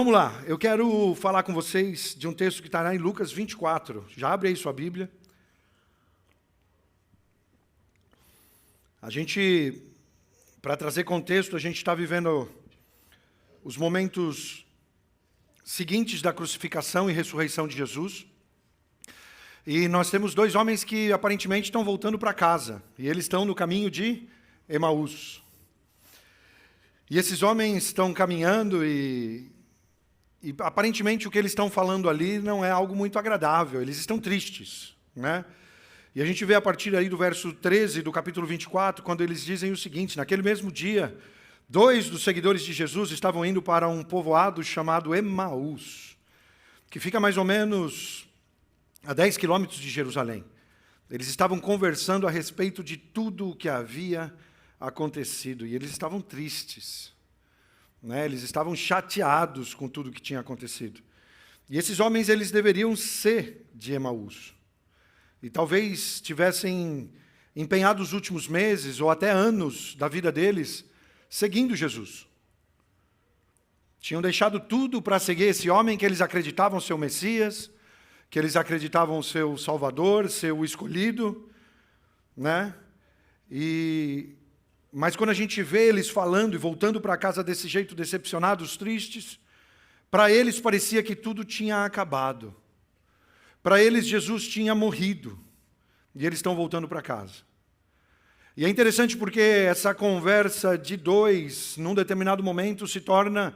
Vamos lá, eu quero falar com vocês de um texto que está lá em Lucas 24. Já abre aí sua Bíblia. Para trazer contexto, a gente está vivendo os momentos seguintes da crucificação e ressurreição de Jesus. E nós temos dois homens que aparentemente estão voltando para casa. E eles estão no caminho de Emaús. E esses homens estão caminhando e aparentemente o que eles estão falando ali não é algo muito agradável, eles estão tristes, né? E a gente vê a partir aí do verso 13 do capítulo 24, quando eles dizem o seguinte: naquele mesmo dia, dois dos seguidores de Jesus estavam indo para um povoado chamado Emaús, que fica mais ou menos a 10 quilômetros de Jerusalém. Eles estavam conversando a respeito de tudo o que havia acontecido, e eles estavam tristes. Eles estavam chateados com tudo que tinha acontecido. E esses homens, eles deveriam ser de Emaús. E talvez tivessem empenhado os últimos meses ou até anos da vida deles seguindo Jesus. Tinham deixado tudo para seguir esse homem que eles acreditavam ser o Messias, que eles acreditavam ser o Salvador, ser o escolhido, né? Mas quando a gente vê eles falando e voltando para casa desse jeito, decepcionados, tristes, para eles parecia que tudo tinha acabado. Para eles Jesus tinha morrido. E eles estão voltando para casa. E é interessante porque essa conversa de dois, num determinado momento, se torna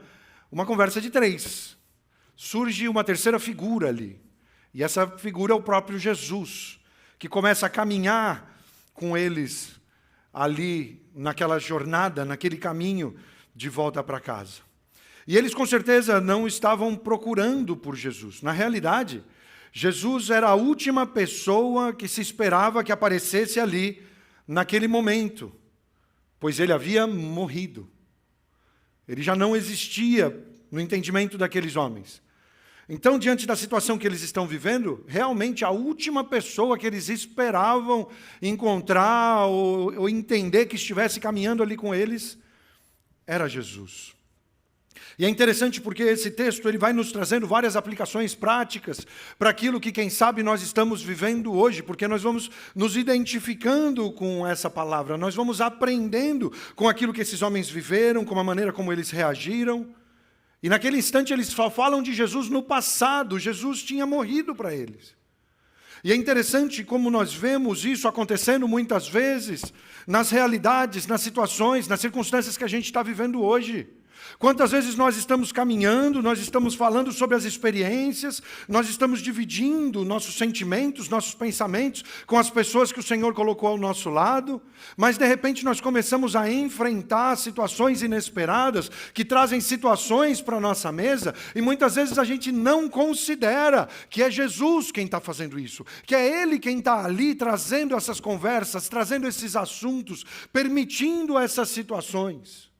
uma conversa de três. Surge uma terceira figura ali. E essa figura é o próprio Jesus, que começa a caminhar com eles ali naquela jornada, naquele caminho de volta para casa. E eles com certeza não estavam procurando por Jesus. Na realidade, Jesus era a última pessoa que se esperava que aparecesse ali naquele momento, pois ele havia morrido. Ele já não existia no entendimento daqueles homens. Então, diante da situação que eles estão vivendo, realmente a última pessoa que eles esperavam encontrar ou entender que estivesse caminhando ali com eles era Jesus. E é interessante porque esse texto ele vai nos trazendo várias aplicações práticas para aquilo que, quem sabe, nós estamos vivendo hoje, porque nós vamos nos identificando com essa palavra, nós vamos aprendendo com aquilo que esses homens viveram, com a maneira como eles reagiram. E naquele instante eles só falam de Jesus no passado, Jesus tinha morrido para eles. E é interessante como nós vemos isso acontecendo muitas vezes nas realidades, nas situações, nas circunstâncias que a gente está vivendo hoje. Quantas vezes nós estamos caminhando, nós estamos falando sobre as experiências, nós estamos dividindo nossos sentimentos, nossos pensamentos com as pessoas que o Senhor colocou ao nosso lado, mas de repente nós começamos a enfrentar situações inesperadas que trazem situações para a nossa mesa e muitas vezes a gente não considera que é Jesus quem está fazendo isso, que é Ele quem está ali trazendo essas conversas, trazendo esses assuntos, permitindo essas situações.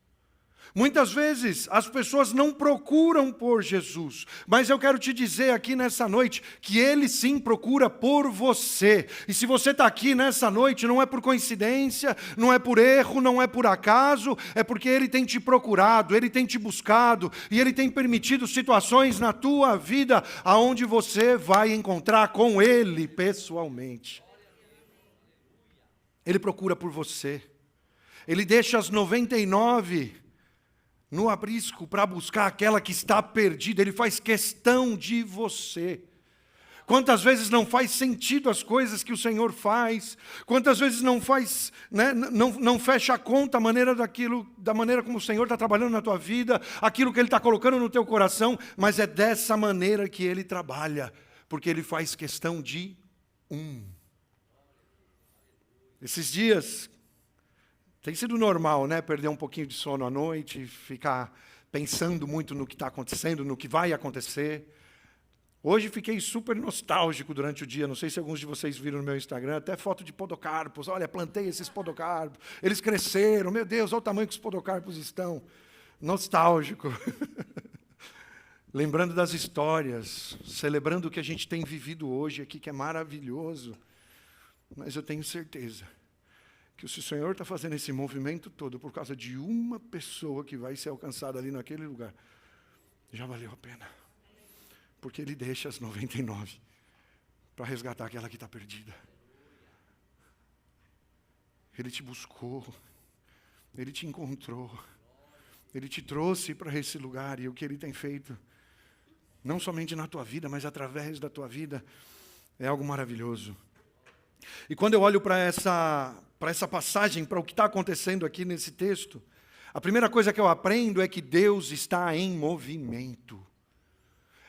Muitas vezes as pessoas não procuram por Jesus, mas eu quero te dizer aqui nessa noite que Ele sim procura por você. E se você está aqui nessa noite, não é por coincidência, não é por erro, não é por acaso, é porque Ele tem te procurado, Ele tem te buscado e Ele tem permitido situações na tua vida aonde você vai encontrar com Ele pessoalmente. Ele procura por você. Ele deixa as 99 no aprisco para buscar aquela que está perdida. Ele faz questão de você. Quantas vezes não faz sentido as coisas que o Senhor faz? Quantas vezes não faz, não fecha a conta da maneira como o Senhor está trabalhando na tua vida, aquilo que Ele está colocando no teu coração, mas é dessa maneira que Ele trabalha, porque Ele faz questão de Esses dias tem sido normal, perder um pouquinho de sono à noite, ficar pensando muito no que está acontecendo, no que vai acontecer. Hoje fiquei super nostálgico durante o dia, não sei se alguns de vocês viram no meu Instagram, até foto de podocarpos. Olha, plantei esses podocarpos, eles cresceram, meu Deus, olha o tamanho que os podocarpos estão. Nostálgico. Lembrando das histórias, celebrando o que a gente tem vivido hoje aqui, que é maravilhoso. Mas eu tenho certeza que se o Senhor está fazendo esse movimento todo por causa de uma pessoa que vai ser alcançada ali naquele lugar, já valeu a pena. Porque Ele deixa as 99 para resgatar aquela que está perdida. Ele te buscou, Ele te encontrou, Ele te trouxe para esse lugar, e o que Ele tem feito, não somente na tua vida, mas através da tua vida, é algo maravilhoso. E quando eu olho para essa passagem, para o que está acontecendo aqui nesse texto, a primeira coisa que eu aprendo é que Deus está em movimento.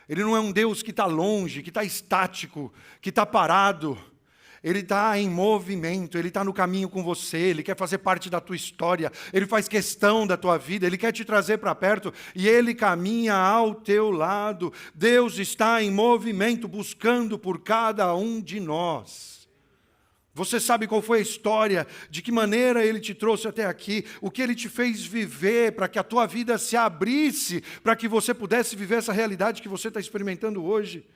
Ele não é um Deus que está longe, que está estático, que está parado. Ele está em movimento, Ele está no caminho com você, Ele quer fazer parte da tua história, Ele faz questão da tua vida, Ele quer te trazer para perto e Ele caminha ao teu lado. Deus está em movimento, buscando por cada um de nós. Você sabe qual foi a história, de que maneira Ele te trouxe até aqui, o que Ele te fez viver para que a tua vida se abrisse, para que você pudesse viver essa realidade que você está experimentando hoje.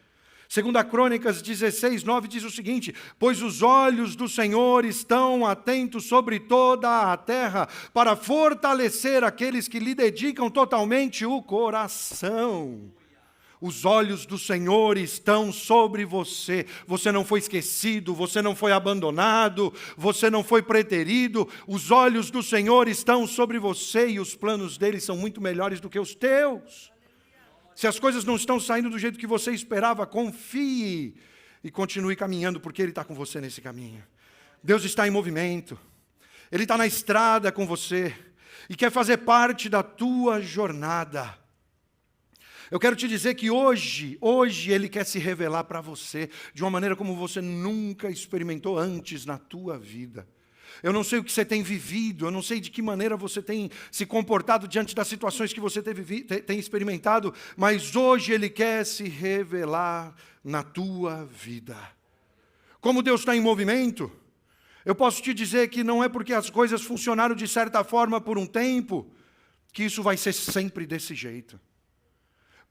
2 Crônicas 16:9 diz o seguinte: pois os olhos do Senhor estão atentos sobre toda a terra, para fortalecer aqueles que lhe dedicam totalmente o coração. Os olhos do Senhor estão sobre você. Você não foi esquecido, você não foi abandonado, você não foi preterido. Os olhos do Senhor estão sobre você e os planos dele são muito melhores do que os teus. Se as coisas não estão saindo do jeito que você esperava, confie e continue caminhando, porque Ele está com você nesse caminho. Deus está em movimento. Ele está na estrada com você e quer fazer parte da tua jornada. Eu quero te dizer que hoje Ele quer se revelar para você de uma maneira como você nunca experimentou antes na tua vida. Eu não sei o que você tem vivido, eu não sei de que maneira você tem se comportado diante das situações que você tem experimentado, mas hoje Ele quer se revelar na tua vida. Como Deus está em movimento, eu posso te dizer que não é porque as coisas funcionaram de certa forma por um tempo, que isso vai ser sempre desse jeito.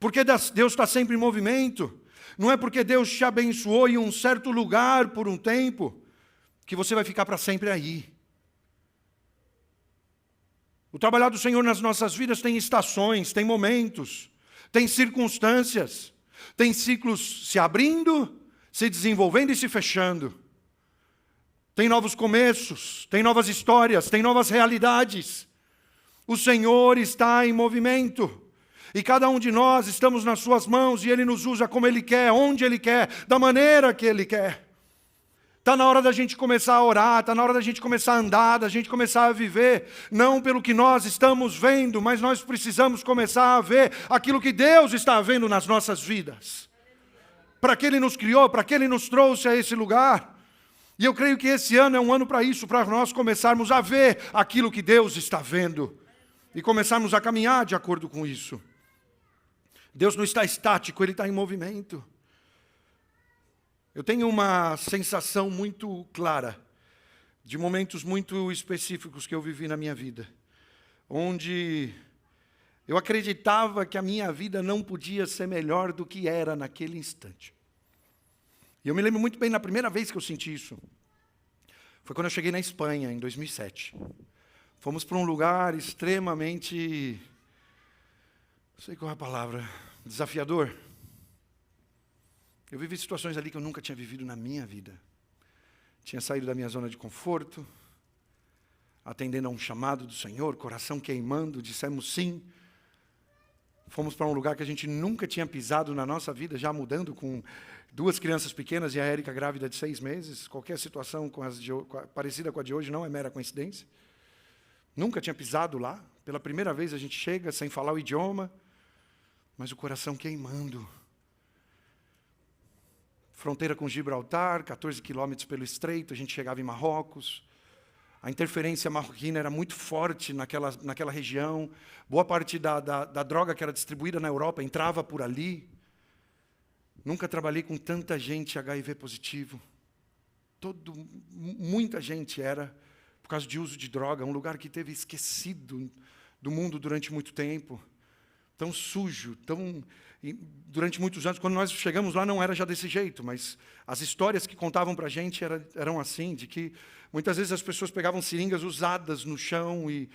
Porque Deus está sempre em movimento. Não é porque Deus te abençoou em um certo lugar por um tempo, que você vai ficar para sempre aí. O trabalhar do Senhor nas nossas vidas tem estações, tem momentos, tem circunstâncias, tem ciclos se abrindo, se desenvolvendo e se fechando. Tem novos começos, tem novas histórias, tem novas realidades. O Senhor está em movimento. E cada um de nós estamos nas suas mãos e Ele nos usa como Ele quer, onde Ele quer, da maneira que Ele quer. Está na hora da gente começar a orar, está na hora da gente começar a andar, da gente começar a viver, não pelo que nós estamos vendo, mas nós precisamos começar a ver aquilo que Deus está vendo nas nossas vidas. Para que Ele nos criou, para que Ele nos trouxe a esse lugar. E eu creio que esse ano é um ano para isso, para nós começarmos a ver aquilo que Deus está vendo e começarmos a caminhar de acordo com isso. Deus não está estático, Ele está em movimento. Eu tenho uma sensação muito clara de momentos muito específicos que eu vivi na minha vida, onde eu acreditava que a minha vida não podia ser melhor do que era naquele instante. E eu me lembro muito bem, na primeira vez que eu senti isso, foi quando eu cheguei na Espanha, em 2007. Fomos para um lugar extremamente, não sei qual é a palavra, desafiador. Eu vivi situações ali que eu nunca tinha vivido na minha vida. Tinha saído da minha zona de conforto, atendendo a um chamado do Senhor, coração queimando, dissemos sim. Fomos para um lugar que a gente nunca tinha pisado na nossa vida, já mudando com 2 crianças pequenas e a Érica grávida de 6 meses. Qualquer situação parecida com a de hoje não é mera coincidência. Nunca tinha pisado lá. Pela primeira vez a gente chega sem falar o idioma, mas o coração queimando. Fronteira com Gibraltar, 14 quilômetros pelo estreito, a gente chegava em Marrocos. A interferência marroquina era muito forte naquela região. Boa parte da droga que era distribuída na Europa entrava por ali. Nunca trabalhei com tanta gente HIV positivo. Muita gente era, por causa de uso de droga, um lugar que teve esquecido do mundo durante muito tempo. Tão sujo, durante muitos anos, quando nós chegamos lá não era já desse jeito, mas as histórias que contavam para a gente eram assim, de que muitas vezes as pessoas pegavam seringas usadas no chão e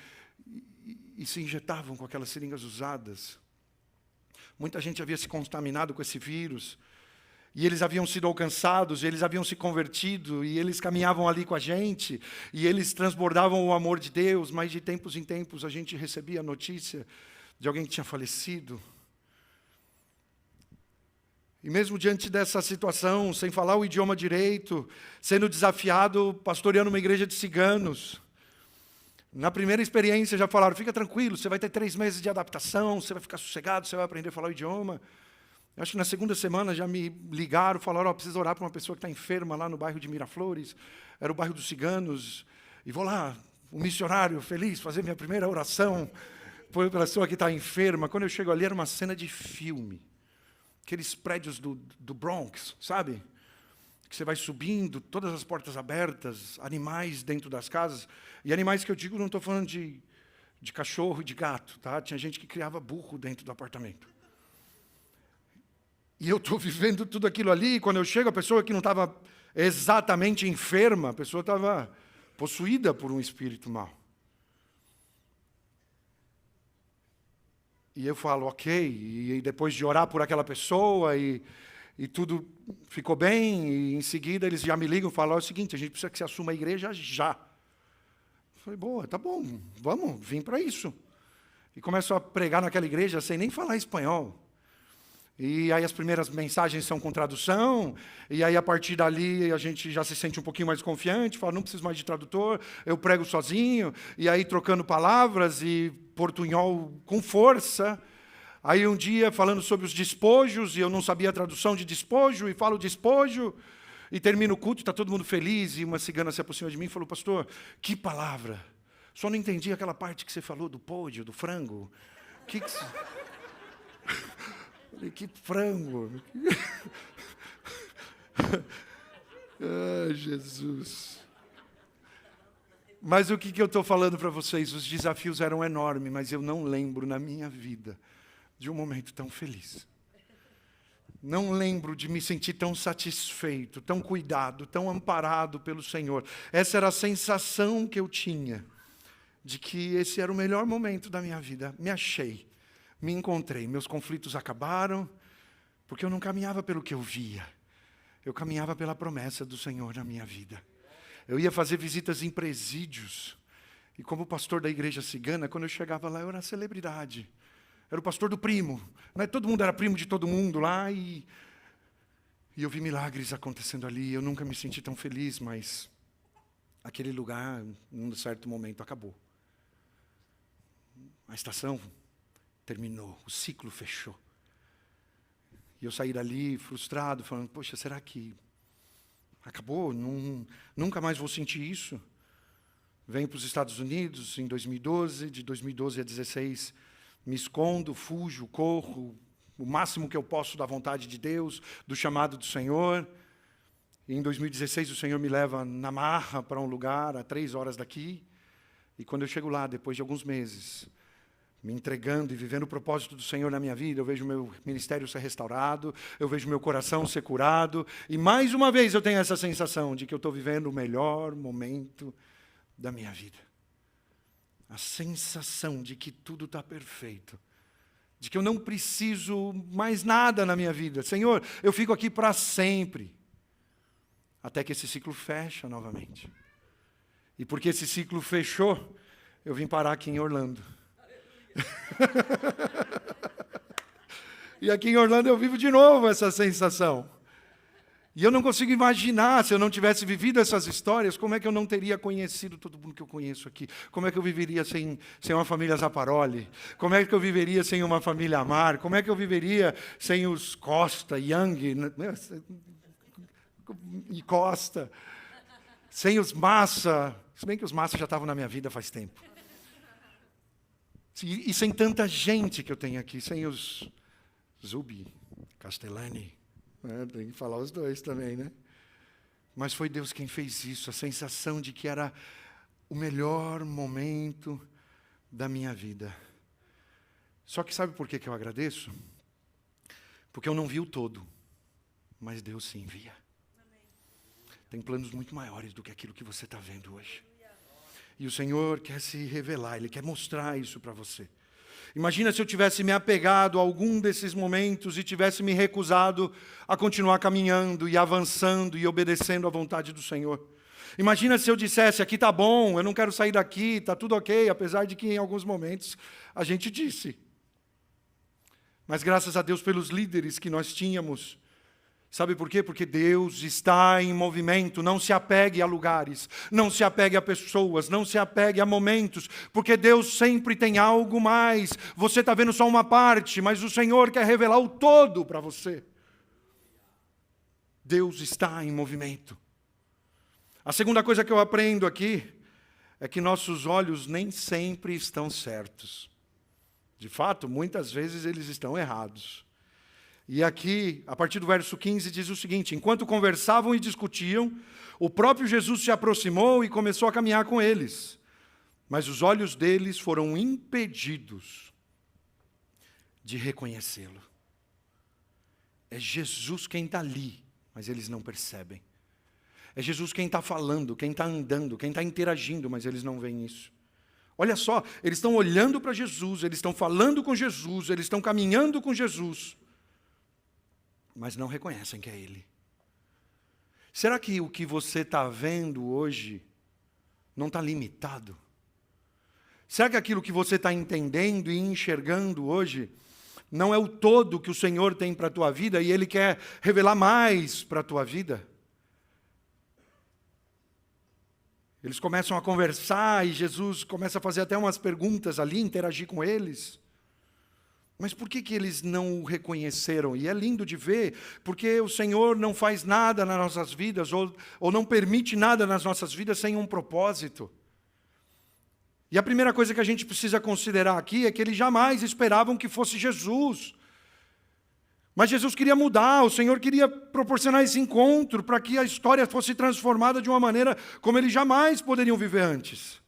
se injetavam com aquelas seringas usadas. Muita gente havia se contaminado com esse vírus. E eles haviam sido alcançados, e eles haviam se convertido, e eles caminhavam ali com a gente, e eles transbordavam o amor de Deus, mas de tempos em tempos a gente recebia a notícia de alguém que tinha falecido. E mesmo diante dessa situação, sem falar o idioma direito, sendo desafiado, pastoreando uma igreja de ciganos, na primeira experiência já falaram, fica tranquilo, você vai ter 3 meses de adaptação, você vai ficar sossegado, você vai aprender a falar o idioma. Eu acho que na segunda semana já me ligaram, falaram, precisa orar para uma pessoa que está enferma lá no bairro de Miraflores, era o bairro dos ciganos, e vou lá, um missionário feliz, fazer minha primeira oração por uma pessoa que está enferma. Quando eu chego ali, era uma cena de filme, aqueles prédios do Bronx, sabe? Que você vai subindo, todas as portas abertas, animais dentro das casas, e animais que eu digo, não estou falando de cachorro e de gato, tá? Tinha gente que criava burro dentro do apartamento. E eu estou vivendo tudo aquilo ali, e quando eu chego, a pessoa que não estava exatamente enferma, a pessoa estava possuída por um espírito mau. E eu falo, ok, e depois de orar por aquela pessoa, e tudo ficou bem, e em seguida eles já me ligam e falam, é o seguinte, a gente precisa que você assuma a igreja já. Eu falei, boa, tá bom, vamos, vim para isso. E começo a pregar naquela igreja sem nem falar espanhol. E aí as primeiras mensagens são com tradução, e aí a partir dali a gente já se sente um pouquinho mais confiante, fala, não preciso mais de tradutor, eu prego sozinho, e aí trocando palavras e portunhol com força. Aí um dia falando sobre os despojos, e eu não sabia a tradução de despojo, e falo despojo, e termino o culto, está todo mundo feliz, e uma cigana se aproxima de mim e falou, pastor, que palavra, só não entendi aquela parte que você falou do pódio, do frango, que que frango. Ai, Jesus. Mas o que eu estou falando para vocês? Os desafios eram enormes, mas eu não lembro na minha vida de um momento tão feliz. Não lembro de me sentir tão satisfeito, tão cuidado, tão amparado pelo Senhor. Essa era a sensação que eu tinha, de que esse era o melhor momento da minha vida. Me achei. Me encontrei, meus conflitos acabaram, porque eu não caminhava pelo que eu via, eu caminhava pela promessa do Senhor na minha vida. Eu ia fazer visitas em presídios, e como pastor da igreja cigana, quando eu chegava lá, eu era celebridade, era o pastor do primo, né? Todo mundo era primo de todo mundo lá, e eu vi milagres acontecendo ali, eu nunca me senti tão feliz, mas aquele lugar, num certo momento, acabou. A estação terminou, o ciclo fechou. E eu saí dali frustrado, falando, poxa, será que acabou? Nunca mais vou sentir isso. Venho para os Estados Unidos em 2012, de 2012 a 2016, me escondo, fujo, corro, o máximo que eu posso da vontade de Deus, do chamado do Senhor. E em 2016 o Senhor me leva na marra para um lugar a 3 horas daqui. E quando eu chego lá, depois de alguns meses, me entregando e vivendo o propósito do Senhor na minha vida, eu vejo o meu ministério ser restaurado, eu vejo o meu coração ser curado, e mais uma vez eu tenho essa sensação de que eu estou vivendo o melhor momento da minha vida. A sensação de que tudo está perfeito, de que eu não preciso mais nada na minha vida. Senhor, eu fico aqui para sempre, até que esse ciclo fecha novamente. E porque esse ciclo fechou, eu vim parar aqui em Orlando. E aqui em Orlando eu vivo de novo essa sensação. E eu não consigo imaginar, se eu não tivesse vivido essas histórias, como é que eu não teria conhecido todo mundo que eu conheço aqui? Como é que eu viveria sem uma família Zaparoli? Como é que eu viveria sem uma família Amar? Como é que eu viveria sem os Costa, Young e Costa? Sem os Massa? Se bem que os Massa já estavam na minha vida faz tempo. E sem tanta gente que eu tenho aqui, sem os Zubi, Castellani, né? Tem que falar os dois também, né? Mas foi Deus quem fez isso, a sensação de que era o melhor momento da minha vida. Só que sabe por que eu agradeço? Porque eu não vi o todo, mas Deus sim via. Tem planos muito maiores do que aquilo que você está vendo hoje. E o Senhor quer se revelar, Ele quer mostrar isso para você. Imagina se eu tivesse me apegado a algum desses momentos e tivesse me recusado a continuar caminhando e avançando e obedecendo à vontade do Senhor. Imagina se eu dissesse, aqui está bom, eu não quero sair daqui, está tudo ok, apesar de que em alguns momentos a gente disse. Mas graças a Deus pelos líderes que nós tínhamos. Sabe por quê? Porque Deus está em movimento. Não se apegue a lugares, não se apegue a pessoas, não se apegue a momentos, porque Deus sempre tem algo mais. Você está vendo só uma parte, mas o Senhor quer revelar o todo para você. Deus está em movimento. A segunda coisa que eu aprendo aqui é que nossos olhos nem sempre estão certos. De fato, muitas vezes eles estão errados. E aqui, a partir do verso 15, diz o seguinte: enquanto conversavam e discutiam, o próprio Jesus se aproximou e começou a caminhar com eles. Mas os olhos deles foram impedidos de reconhecê-lo. É Jesus quem está ali, mas eles não percebem. É Jesus quem está falando, quem está andando, quem está interagindo, mas eles não veem isso. Olha só, eles estão olhando para Jesus, eles estão falando com Jesus, eles estão caminhando com Jesus, mas não reconhecem que é Ele. Será que o que você está vendo hoje não está limitado? Será que aquilo que você está entendendo e enxergando hoje não é o todo que o Senhor tem para a tua vida e Ele quer revelar mais para a tua vida? Eles começam a conversar e Jesus começa a fazer até umas perguntas ali, interagir com eles. Mas por que eles não o reconheceram? E é lindo de ver, porque o Senhor não faz nada nas nossas vidas, ou não permite nada nas nossas vidas sem um propósito. E a primeira coisa que a gente precisa considerar aqui é que eles jamais esperavam que fosse Jesus. Mas Jesus queria mudar, o Senhor queria proporcionar esse encontro para que a história fosse transformada de uma maneira como eles jamais poderiam viver antes.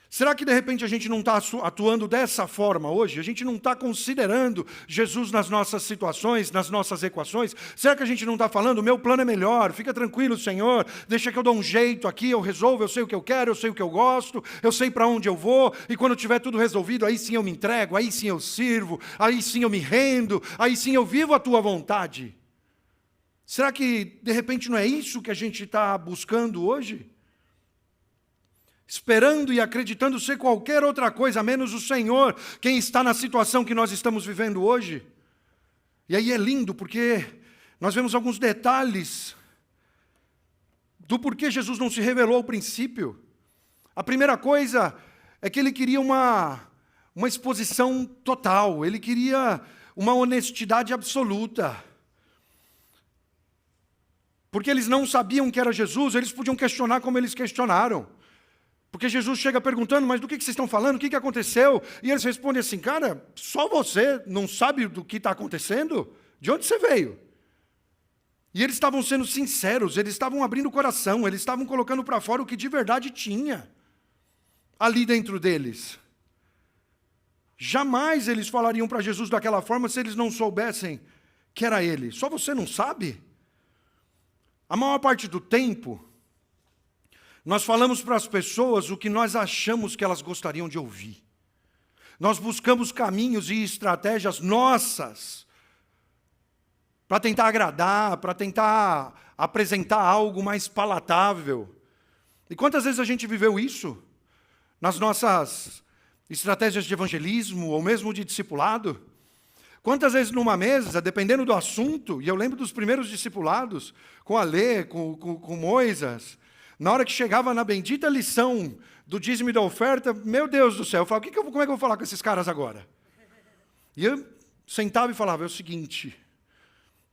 Será que de repente a gente não está atuando dessa forma hoje? A gente não está considerando Jesus nas nossas situações, nas nossas equações? Será que a gente não está falando, o meu plano é melhor, fica tranquilo, Senhor, deixa que eu dou um jeito aqui, eu resolvo, eu sei o que eu quero, eu sei o que eu gosto, eu sei para onde eu vou, e quando tiver tudo resolvido, aí sim eu me entrego, aí sim eu sirvo, aí sim eu me rendo, aí sim eu vivo a tua vontade. Será que de repente não é isso que a gente está buscando hoje? Esperando e acreditando ser qualquer outra coisa, menos o Senhor, quem está na situação que nós estamos vivendo hoje. E aí é lindo, porque nós vemos alguns detalhes do porquê Jesus não se revelou ao princípio. A primeira coisa é que ele queria uma exposição total, ele queria uma honestidade absoluta. Porque eles não sabiam que era Jesus, eles podiam questionar como eles questionaram. Porque Jesus chega perguntando, mas do que vocês estão falando? O que aconteceu? E eles respondem assim, cara, só você não sabe do que está acontecendo? De onde você veio? E eles estavam sendo sinceros, eles estavam abrindo o coração, eles estavam colocando para fora o que de verdade tinha ali dentro deles. Jamais eles falariam para Jesus daquela forma se eles não soubessem que era Ele. Só você não sabe? A maior parte do tempo, nós falamos para as pessoas o que nós achamos que elas gostariam de ouvir. Nós buscamos caminhos e estratégias nossas para tentar agradar, para tentar apresentar algo mais palatável. E quantas vezes a gente viveu isso nas nossas estratégias de evangelismo ou mesmo de discipulado? Quantas vezes numa mesa, dependendo do assunto, e eu lembro dos primeiros discipulados, com a Lê, com Moisés, na hora que chegava na bendita lição do dízimo e da oferta, meu Deus do céu, eu falava, como é que eu vou falar com esses caras agora? E eu sentava e falava, é o seguinte,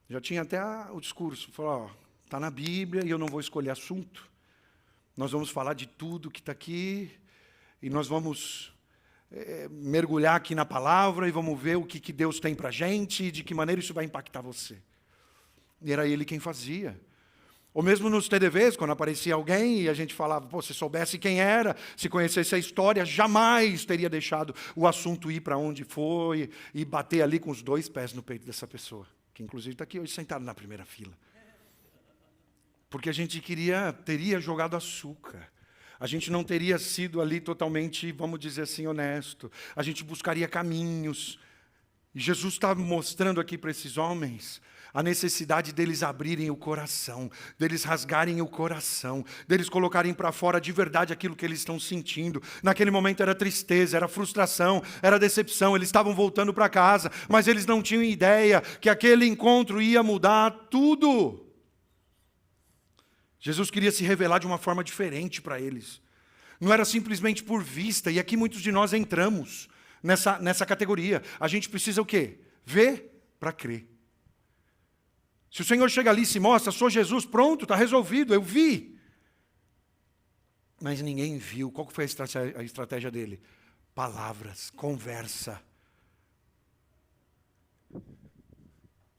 já tinha até o discurso, falava, está na Bíblia e eu não vou escolher assunto, nós vamos falar de tudo que está aqui, e nós vamos mergulhar aqui na palavra e vamos ver o que Deus tem para a gente e de que maneira isso vai impactar você. E era ele quem fazia. Ou mesmo nos TDVs, quando aparecia alguém e a gente falava, pô, se soubesse quem era, se conhecesse a história, jamais teria deixado o assunto ir para onde foi e bater ali com os 2 pés no peito dessa pessoa, que inclusive está aqui hoje sentado na primeira fila. Porque a gente teria jogado açúcar, A gente não teria sido ali totalmente, vamos dizer assim, honesto. A gente buscaria caminhos. E Jesus está mostrando aqui para esses homens a necessidade deles abrirem o coração, deles rasgarem o coração, deles colocarem para fora de verdade aquilo que eles estão sentindo. Naquele momento era tristeza, era frustração, era decepção, eles estavam voltando para casa, mas eles não tinham ideia que aquele encontro ia mudar tudo. Jesus queria se revelar de uma forma diferente para eles. Não era simplesmente por vista, e aqui muitos de nós entramos nessa categoria. A gente precisa o quê? Ver para crer. Se o Senhor chega ali e se mostra, sou Jesus, pronto, está resolvido, eu vi. Mas ninguém viu. Qual foi a estratégia dele? Palavras, conversa.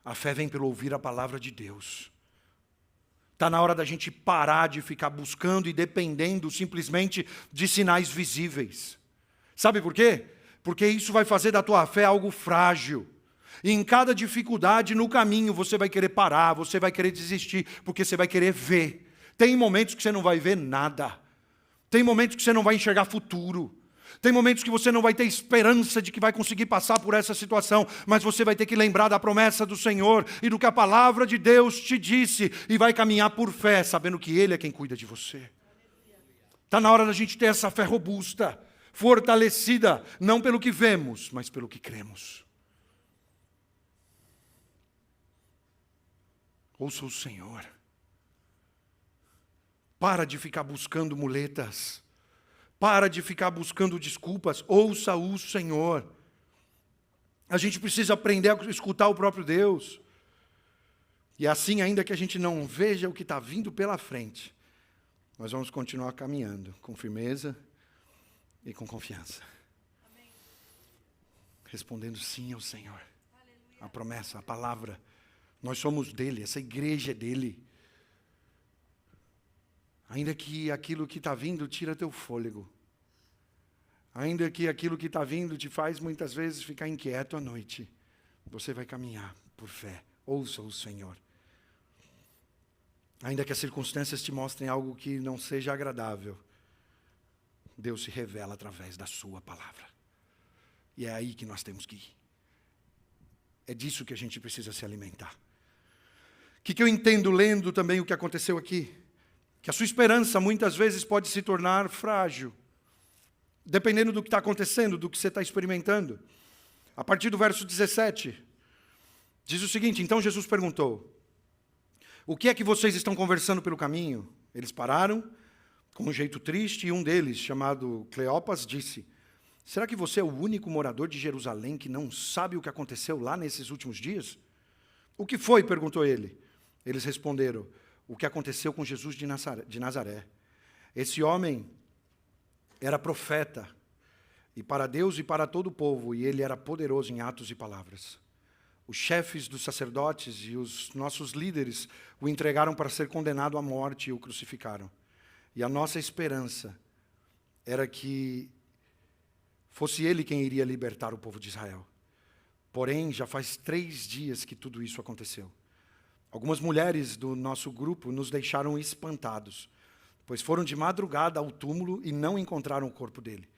A fé vem pelo ouvir a palavra de Deus. Está na hora da gente parar de ficar buscando e dependendo simplesmente de sinais visíveis. Sabe por quê? Porque isso vai fazer da tua fé algo frágil. E em cada dificuldade no caminho você vai querer parar, você vai querer desistir, porque você vai querer ver. Tem momentos que você não vai ver nada. Tem momentos que você não vai enxergar futuro. Tem momentos que você não vai ter esperança de que vai conseguir passar por essa situação, mas você vai ter que lembrar da promessa do Senhor e do que a palavra de Deus te disse e vai caminhar por fé, sabendo que Ele é quem cuida de você. Está na hora da gente ter essa fé robusta, fortalecida, não pelo que vemos, mas pelo que cremos. Ouça o Senhor. Para de ficar buscando muletas. Para de ficar buscando desculpas. Ouça o Senhor. A gente precisa aprender a escutar o próprio Deus. E assim, ainda que a gente não veja o que está vindo pela frente, nós vamos continuar caminhando com firmeza e com confiança. Amém. Respondendo sim ao Senhor. Aleluia. A promessa, a palavra. Nós somos dele, essa igreja é dele. Ainda que aquilo que está vindo tira teu fôlego. Ainda que aquilo que está vindo te faz muitas vezes ficar inquieto à noite. Você vai caminhar por fé. Ouça o Senhor. Ainda que as circunstâncias te mostrem algo que não seja agradável, Deus se revela através da sua palavra. E é aí que nós temos que ir. É disso que a gente precisa se alimentar. O que eu entendo lendo também o que aconteceu aqui? Que a sua esperança muitas vezes pode se tornar frágil, dependendo do que está acontecendo, do que você está experimentando. A partir do verso 17, diz o seguinte: então Jesus perguntou, o que é que vocês estão conversando pelo caminho? Eles pararam, com um jeito triste, e um deles, chamado Cleopas, disse, será que você é o único morador de Jerusalém que não sabe o que aconteceu lá nesses últimos dias? O que foi? Perguntou ele. Eles responderam, o que aconteceu com Jesus de Nazaré. Esse homem era profeta, e para Deus e para todo o povo, e ele era poderoso em atos e palavras. Os chefes dos sacerdotes e os nossos líderes o entregaram para ser condenado à morte e o crucificaram. E a nossa esperança era que fosse ele quem iria libertar o povo de Israel. Porém, já faz 3 dias que tudo isso aconteceu. Algumas mulheres do nosso grupo nos deixaram espantados, pois foram de madrugada ao túmulo e não encontraram o corpo dele.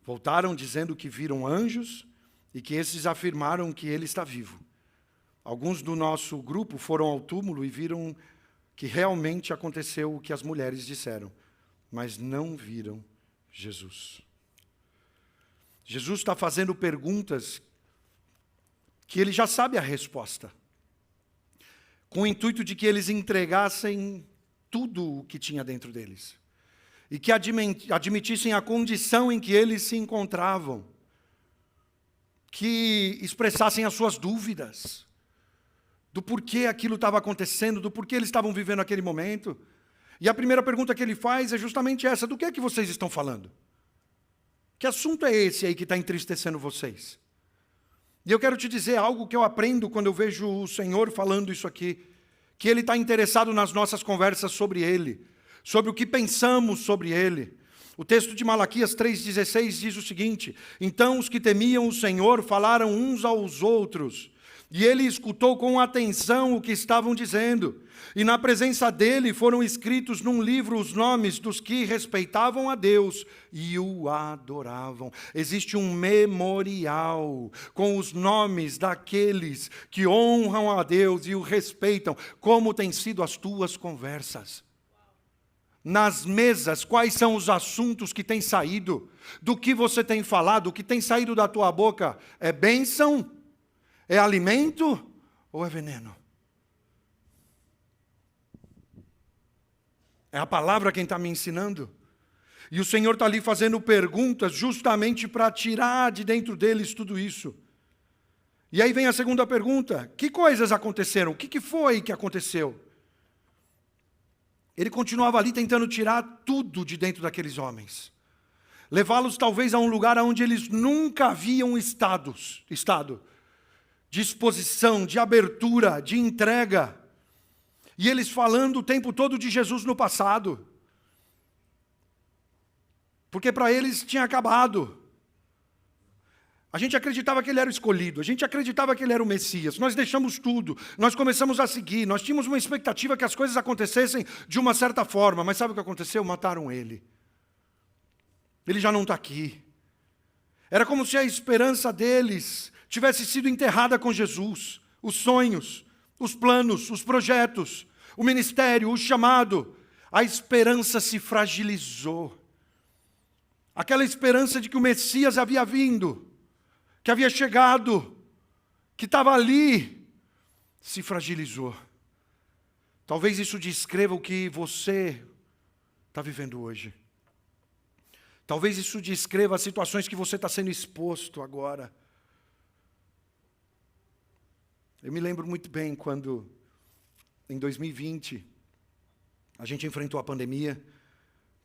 Voltaram dizendo que viram anjos e que esses afirmaram que ele está vivo. Alguns do nosso grupo foram ao túmulo e viram que realmente aconteceu o que as mulheres disseram, mas não viram Jesus. Jesus está fazendo perguntas que ele já sabe a resposta, com o intuito de que eles entregassem tudo o que tinha dentro deles, e que admitissem a condição em que eles se encontravam, que expressassem as suas dúvidas, do porquê aquilo estava acontecendo, do porquê eles estavam vivendo aquele momento. E a primeira pergunta que ele faz é justamente essa, do que é que vocês estão falando? Que assunto é esse aí que está entristecendo vocês? E eu quero te dizer algo que eu aprendo quando eu vejo o Senhor falando isso aqui, que Ele está interessado nas nossas conversas sobre Ele, sobre o que pensamos sobre Ele. O texto de Malaquias 3,16 diz o seguinte, então os que temiam o Senhor falaram uns aos outros, E ele escutou com atenção o que estavam dizendo. E na presença dele foram escritos num livro os nomes dos que respeitavam a Deus e o adoravam. Existe um memorial com os nomes daqueles que honram a Deus e o respeitam. Como têm sido as tuas conversas? Nas mesas, quais são os assuntos que têm saído? Do que você tem falado? O que tem saído da tua boca? É bênção? É alimento ou é veneno? É a palavra quem está me ensinando. E o Senhor está ali fazendo perguntas justamente para tirar de dentro deles tudo isso. E aí vem a segunda pergunta. Que coisas aconteceram? O que foi que aconteceu? Ele continuava ali tentando tirar tudo de dentro daqueles homens. Levá-los talvez a um lugar onde eles nunca haviam estado. De exposição, de abertura, de entrega. E eles falando o tempo todo de Jesus no passado. Porque para eles tinha acabado. A gente acreditava que ele era o escolhido, a gente acreditava que ele era o Messias. Nós deixamos tudo, nós começamos a seguir, nós tínhamos uma expectativa que as coisas acontecessem de uma certa forma. Mas sabe o que aconteceu? Mataram ele. Ele já não está aqui. Era como se a esperança deles tivesse sido enterrada com Jesus. Os sonhos, os planos, os projetos, o ministério, o chamado. A esperança se fragilizou. Aquela esperança de que o Messias havia vindo, que havia chegado, que estava ali, se fragilizou. Talvez isso descreva o que você está vivendo hoje. Talvez isso descreva as situações que você está sendo exposto agora. Eu me lembro muito bem quando, em 2020, a gente enfrentou a pandemia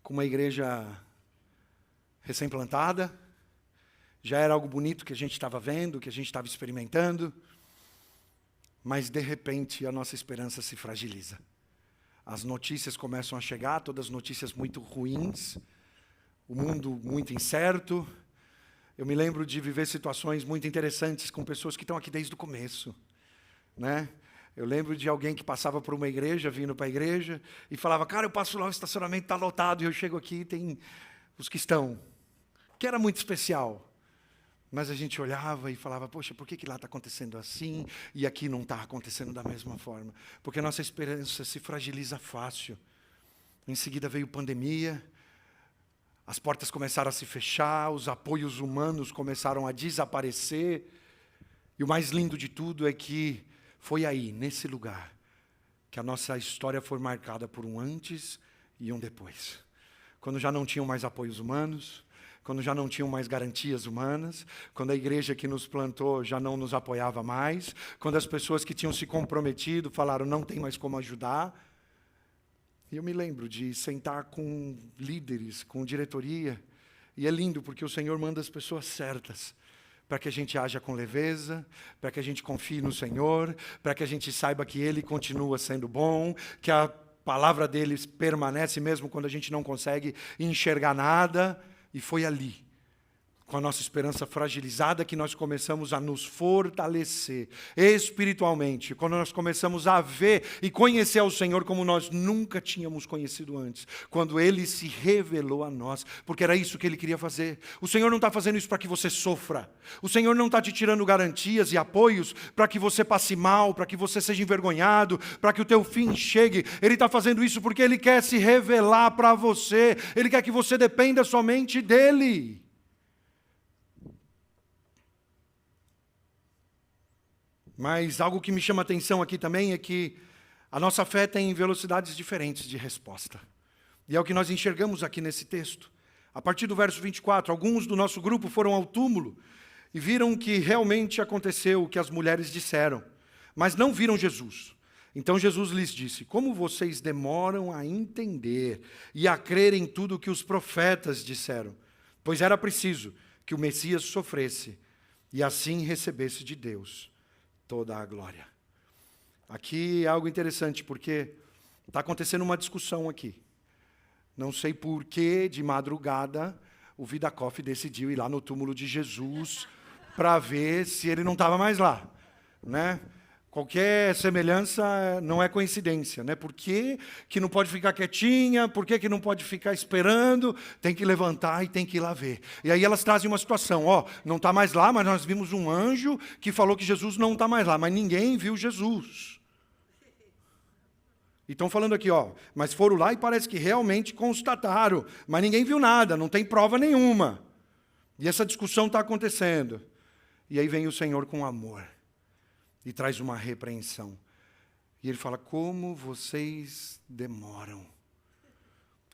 com uma igreja recém-plantada. Já era algo bonito que a gente estava vendo, que a gente estava experimentando. Mas, de repente, a nossa esperança se fragiliza. As notícias começam a chegar, todas notícias muito ruins. O mundo muito incerto. Eu me lembro de viver situações muito interessantes com pessoas que estão aqui desde o começo. Né? Eu lembro de alguém que passava por uma igreja, vindo para a igreja, e falava, cara, eu passo lá, o estacionamento está lotado, e eu chego aqui e tem os que estão. Que era muito especial. Mas a gente olhava e falava, poxa, por que lá está acontecendo assim, e aqui não está acontecendo da mesma forma? Porque a nossa esperança se fragiliza fácil. Em seguida veio pandemia, as portas começaram a se fechar, os apoios humanos começaram a desaparecer, e o mais lindo de tudo é que foi aí, nesse lugar, que a nossa história foi marcada por um antes e um depois. Quando já não tinham mais apoios humanos, quando já não tinham mais garantias humanas, quando a igreja que nos plantou já não nos apoiava mais, quando as pessoas que tinham se comprometido falaram, não tem mais como ajudar. E eu me lembro de sentar com líderes, com diretoria, e é lindo porque o Senhor manda as pessoas certas, para que a gente haja com leveza, para que a gente confie no Senhor, para que a gente saiba que Ele continua sendo bom, que a palavra dele permanece mesmo quando a gente não consegue enxergar nada. E foi ali, com a nossa esperança fragilizada, que nós começamos a nos fortalecer espiritualmente, quando nós começamos a ver e conhecer ao Senhor como nós nunca tínhamos conhecido antes, quando Ele se revelou a nós, porque era isso que Ele queria fazer. O Senhor não está fazendo isso para que você sofra, o Senhor não está te tirando garantias e apoios para que você passe mal, para que você seja envergonhado, para que o teu fim chegue. Ele está fazendo isso porque Ele quer se revelar para você, Ele quer que você dependa somente dEle. Mas algo que me chama a atenção aqui também é que a nossa fé tem velocidades diferentes de resposta. E é o que nós enxergamos aqui nesse texto. A partir do verso 24, alguns do nosso grupo foram ao túmulo e viram que realmente aconteceu o que as mulheres disseram, mas não viram Jesus. Então Jesus lhes disse, como vocês demoram a entender e a crer em tudo o que os profetas disseram? Pois era preciso que o Messias sofresse e assim recebesse de Deus toda a glória. Aqui é algo interessante, porque está acontecendo uma discussão aqui. Não sei por que, de madrugada, o Vidacoff decidiu ir lá no túmulo de Jesus para ver se ele não estava mais lá. né? Qualquer semelhança não é coincidência, né? Por que que não pode ficar quietinha? Por que que não pode ficar esperando? Tem que levantar e tem que ir lá ver. E aí elas trazem uma situação, ó, não está mais lá, mas nós vimos um anjo que falou que Jesus não está mais lá, mas ninguém viu Jesus. E estão falando aqui, ó, mas foram lá e parece que realmente constataram, mas ninguém viu nada, não tem prova nenhuma. E essa discussão está acontecendo. E aí vem o Senhor com amor e traz uma repreensão. E ele fala, como vocês demoram.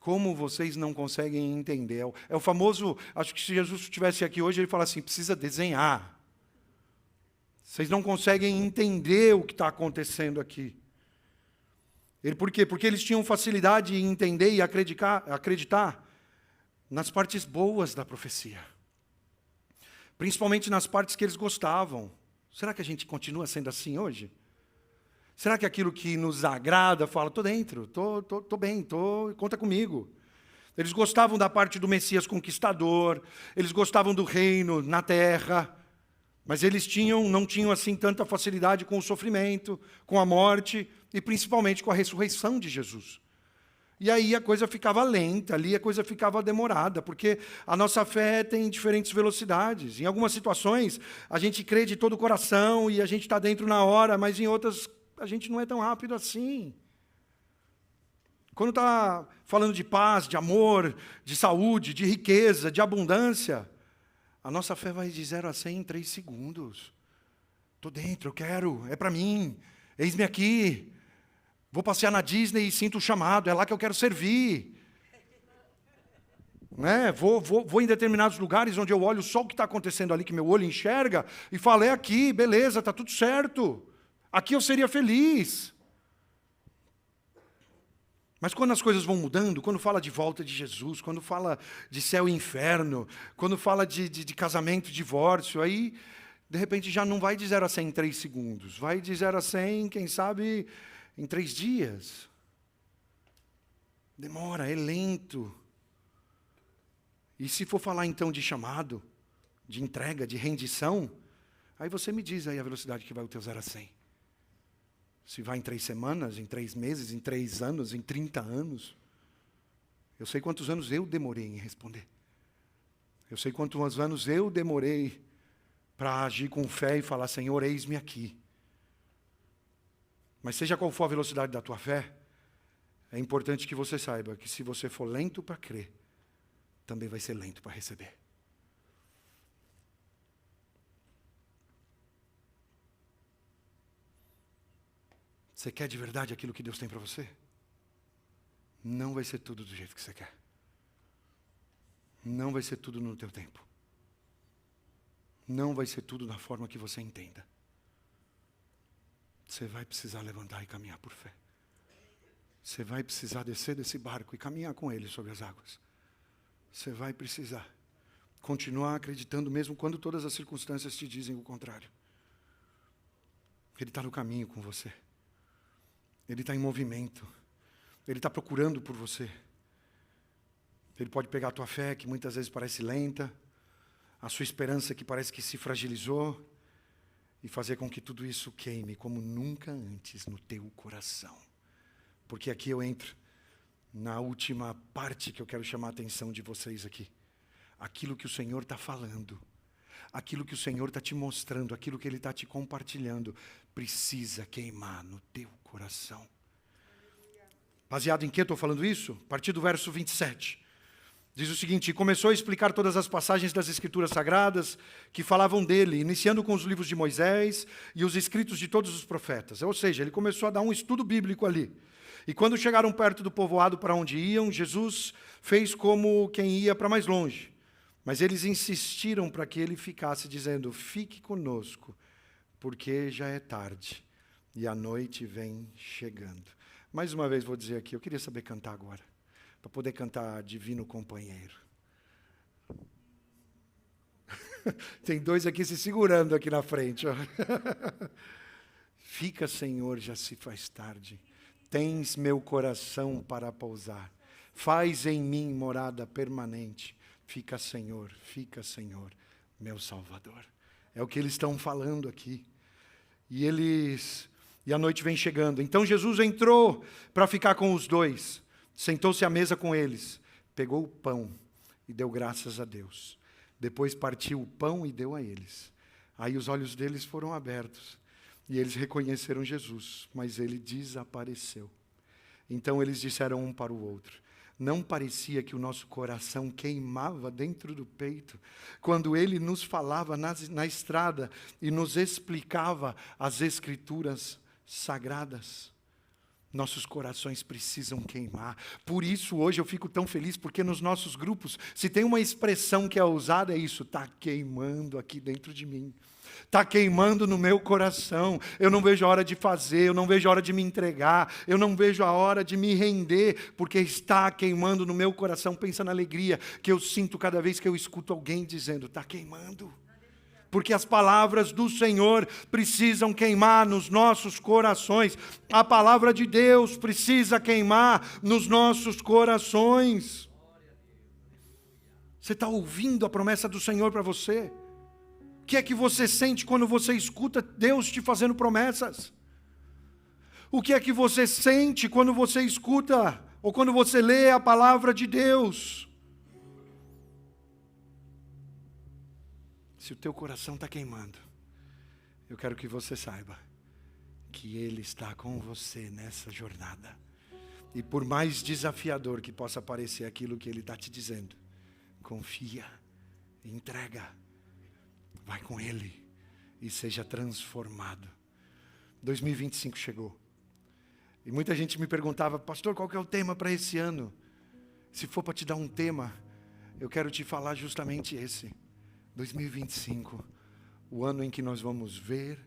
Como vocês não conseguem entender. É o famoso, acho que se Jesus estivesse aqui hoje, ele fala assim, precisa desenhar. Vocês não conseguem entender o que está acontecendo aqui. Por quê? Porque eles tinham facilidade em entender e acreditar nas partes boas da profecia. Principalmente nas partes que eles gostavam. Será que a gente continua sendo assim hoje? Será que aquilo que nos agrada, fala, estou dentro, estou bem, conta comigo. Eles gostavam da parte do Messias conquistador, eles gostavam do reino na terra, mas eles não tinham assim tanta facilidade com o sofrimento, com a morte e principalmente com a ressurreição de Jesus. E aí a coisa ficava lenta, ali a coisa ficava demorada, porque a nossa fé tem diferentes velocidades. Em algumas situações, a gente crê de todo o coração e a gente está dentro na hora, mas em outras, a gente não é tão rápido assim. Quando está falando de paz, de amor, de saúde, de riqueza, de abundância, a nossa fé vai de 0 a 100 em 3 segundos. Estou dentro, eu quero, é para mim, eis-me aqui. Vou passear na Disney e sinto o chamado, é lá que eu quero servir. Né? Vou em determinados lugares onde eu olho só o que está acontecendo ali, que meu olho enxerga, e falo, é aqui, beleza, está tudo certo. Aqui eu seria feliz. Mas quando as coisas vão mudando, quando fala de volta de Jesus, quando fala de céu e inferno, quando fala de casamento, divórcio, aí, de repente, já não vai de 0 a 100 em 3 segundos. Vai de 0 a 100, quem sabe, em 3 dias. Demora, é lento. E se for falar então de chamado, de entrega, de rendição, aí você me diz aí a velocidade que vai o teu 0 a 100. Se vai em 3 semanas, em 3 meses, em 3 anos, em 30 anos. Eu sei quantos anos eu demorei em responder. Eu sei quantos anos eu demorei para agir com fé e falar, Senhor, eis-me aqui. Mas seja qual for a velocidade da tua fé, é importante que você saiba que se você for lento para crer, também vai ser lento para receber. Você quer de verdade aquilo que Deus tem para você? Não vai ser tudo do jeito que você quer. Não vai ser tudo no teu tempo. Não vai ser tudo da forma que você entenda. Você vai precisar levantar e caminhar por fé. Você vai precisar descer desse barco e caminhar com ele sobre as águas. Você vai precisar continuar acreditando mesmo quando todas as circunstâncias te dizem o contrário. Ele está no caminho com você. Ele está em movimento. Ele está procurando por você. Ele pode pegar a tua fé, que muitas vezes parece lenta, a sua esperança que parece que se fragilizou, e fazer com que tudo isso queime como nunca antes no teu coração. Porque aqui eu entro na última parte que eu quero chamar a atenção de vocês aqui. Aquilo que o Senhor está falando, aquilo que o Senhor está te mostrando, aquilo que Ele está te compartilhando, precisa queimar no teu coração. Baseado em que eu estou falando isso? A partir do verso 27. Diz o seguinte, começou a explicar todas as passagens das Escrituras Sagradas que falavam dele, iniciando com os livros de Moisés e os escritos de todos os profetas. Ou seja, ele começou a dar um estudo bíblico ali. E quando chegaram perto do povoado para onde iam, Jesus fez como quem ia para mais longe. Mas eles insistiram para que ele ficasse, dizendo, fique conosco, porque já é tarde e a noite vem chegando. Mais uma vez vou dizer aqui, eu queria saber cantar agora, para poder cantar Divino Companheiro. Tem 2 aqui se segurando aqui na frente. Ó. Fica, Senhor, já se faz tarde. Tens meu coração para pousar. Faz em mim morada permanente. Fica, Senhor, meu Salvador. É o que eles estão falando aqui. E a noite vem chegando. Então Jesus entrou para ficar com os dois. Sentou-se à mesa com eles. Pegou o pão e deu graças a Deus. Depois partiu o pão e deu a eles. Aí os olhos deles foram abertos. E eles reconheceram Jesus, mas ele desapareceu. Então eles disseram um para o outro: não parecia que o nosso coração queimava dentro do peito, quando ele nos falava na estrada e nos explicava as Escrituras sagradas? Nossos corações precisam queimar. Por isso hoje eu fico tão feliz, porque nos nossos grupos, se tem uma expressão que é usada, é isso: está queimando aqui dentro de mim. Está queimando no meu coração. Eu não vejo a hora de fazer, eu não vejo a hora de me entregar, eu não vejo a hora de me render, porque está queimando no meu coração. Pensa na alegria que eu sinto cada vez que eu escuto alguém dizendo: está queimando. Porque as palavras do Senhor precisam queimar nos nossos corações. A palavra de Deus precisa queimar nos nossos corações. Você está ouvindo a promessa do Senhor para você? O que é que você sente quando você escuta Deus te fazendo promessas? O que é que você sente quando você escuta ou quando você lê a palavra de Deus? Se o teu coração está queimando, eu quero que você saiba que Ele está com você nessa jornada. E por mais desafiador que possa parecer aquilo que Ele está te dizendo, confia, entrega, vai com Ele e seja transformado. 2025 chegou. E muita gente me perguntava: pastor, qual que é o tema para esse ano? Se for para te dar um tema, eu quero te falar justamente esse. 2025, o ano em que nós vamos ver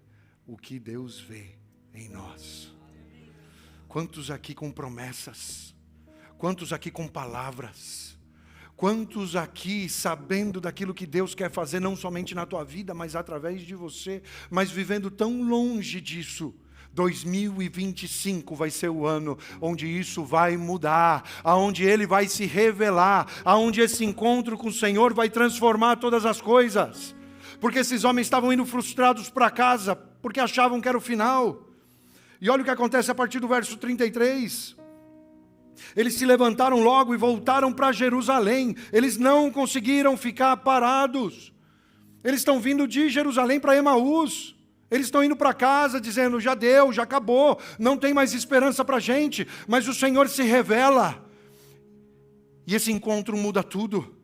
o que Deus vê em nós. Quantos aqui com promessas? Quantos aqui com palavras? Quantos aqui sabendo daquilo que Deus quer fazer, não somente na tua vida, mas através de você, mas vivendo tão longe disso? 2025 vai ser o ano onde isso vai mudar, aonde Ele vai se revelar, aonde esse encontro com o Senhor vai transformar todas as coisas. Porque esses homens estavam indo frustrados para casa, porque achavam que era o final. E olha o que acontece a partir do verso 33. Eles se levantaram logo e voltaram para Jerusalém. Eles não conseguiram ficar parados. Eles estão vindo de Jerusalém para Emaús. Eles estão indo para casa dizendo: já deu, já acabou, não tem mais esperança para a gente. Mas o Senhor se revela. E esse encontro muda tudo.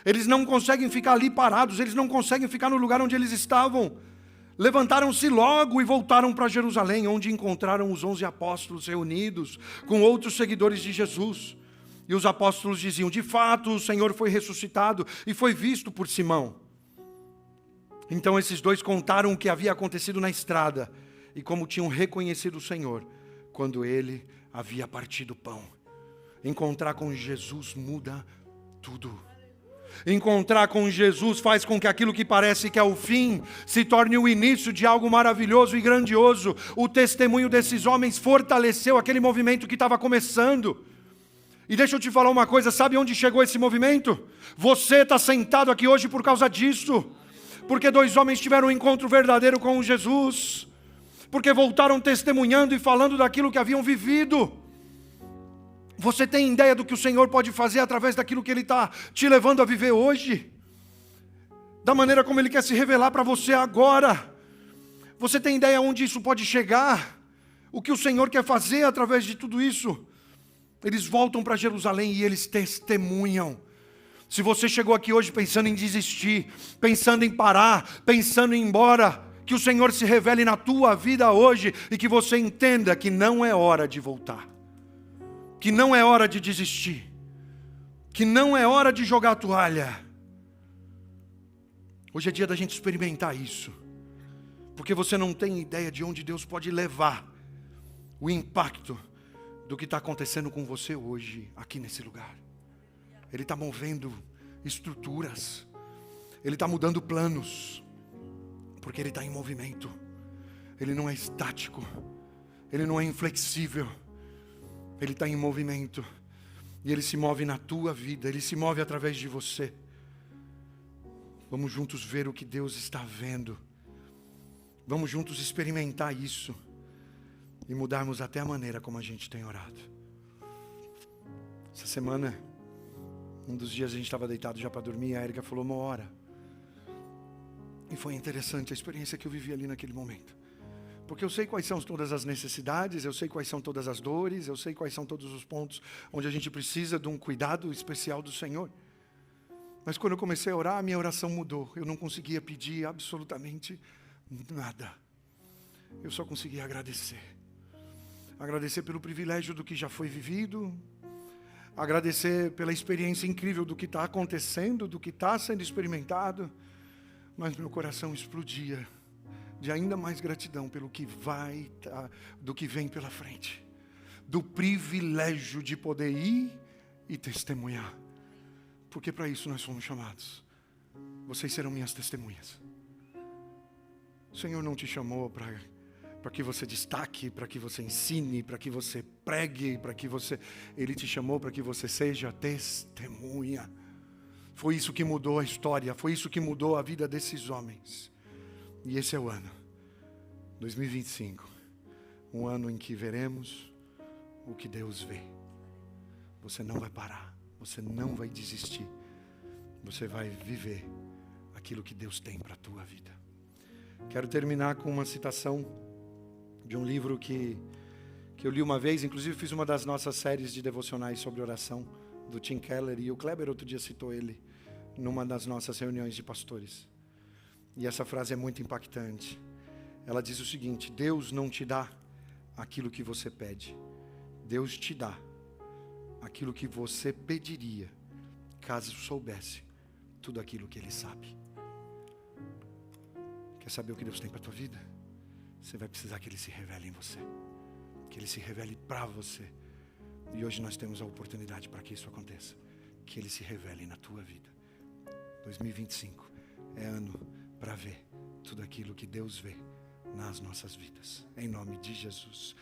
Eles não conseguem ficar ali parados, eles não conseguem ficar no lugar onde eles estavam. Levantaram-se logo e voltaram para Jerusalém, onde encontraram os 11 apóstolos reunidos com outros seguidores de Jesus. E os apóstolos diziam: de fato o Senhor foi ressuscitado e foi visto por Simão. Então esses dois contaram o que havia acontecido na estrada e como tinham reconhecido o Senhor quando Ele havia partido o pão. Encontrar com Jesus muda tudo. Encontrar com Jesus faz com que aquilo que parece que é o fim se torne o início de algo maravilhoso e grandioso. O testemunho desses homens fortaleceu aquele movimento que estava começando. E deixa eu te falar uma coisa: sabe onde chegou esse movimento? Você está sentado aqui hoje por causa disso. Porque dois homens tiveram um encontro verdadeiro com Jesus. Porque voltaram testemunhando e falando daquilo que haviam vivido. Você tem ideia do que o Senhor pode fazer através daquilo que Ele está te levando a viver hoje? Da maneira como Ele quer se revelar para você agora. Você tem ideia onde isso pode chegar? O que o Senhor quer fazer através de tudo isso? Eles voltam para Jerusalém e eles testemunham. Se você chegou aqui hoje pensando em desistir, pensando em parar, pensando em ir embora, que o Senhor se revele na tua vida hoje e que você entenda que não é hora de voltar, que não é hora de desistir, que não é hora de jogar a toalha. Hoje é dia da gente experimentar isso, porque você não tem ideia de onde Deus pode levar o impacto do que está acontecendo com você hoje aqui nesse lugar. Ele está movendo estruturas. Ele está mudando planos. Porque Ele está em movimento. Ele não é estático. Ele não é inflexível. Ele está em movimento. E Ele se move na tua vida. Ele se move através de você. Vamos juntos ver o que Deus está vendo. Vamos juntos experimentar isso e mudarmos até a maneira como a gente tem orado. Essa semana, um dos dias a gente estava deitado já para dormir, a Érica falou: uma hora. E foi interessante a experiência que eu vivi ali naquele momento. Porque eu sei quais são todas as necessidades, eu sei quais são todas as dores, eu sei quais são todos os pontos onde a gente precisa de um cuidado especial do Senhor. Mas quando eu comecei a orar, a minha oração mudou. Eu não conseguia pedir absolutamente nada. Eu só conseguia agradecer. Agradecer pelo privilégio do que já foi vivido. Agradecer pela experiência incrível do que está acontecendo, do que está sendo experimentado. Mas meu coração explodia de ainda mais gratidão pelo que do que vem pela frente. Do privilégio de poder ir e testemunhar. Porque para isso nós fomos chamados. Vocês serão minhas testemunhas. O Senhor não te chamou para que você destaque, para que você ensine, para que você pregue, Ele te chamou para que você seja testemunha. Foi isso que mudou a história, foi isso que mudou a vida desses homens. E esse é o ano, 2025, um ano em que veremos o que Deus vê. Você não vai parar, você não vai desistir, você vai viver aquilo que Deus tem para a tua vida. Quero terminar com uma citação de um livro que eu li uma vez, inclusive fiz uma das nossas séries de devocionais sobre oração, do Tim Keller, e o Kleber outro dia citou ele numa das nossas reuniões de pastores. E essa frase é muito impactante. Ela diz o seguinte: Deus não te dá aquilo que você pede. Deus te dá aquilo que você pediria, caso soubesse tudo aquilo que Ele sabe. Quer saber o que Deus tem para a tua vida? Você vai precisar que Ele se revele em você. Que Ele se revele para você. E hoje nós temos a oportunidade para que isso aconteça. Que Ele se revele na tua vida. 2025 é ano para ver tudo aquilo que Deus vê nas nossas vidas. Em nome de Jesus.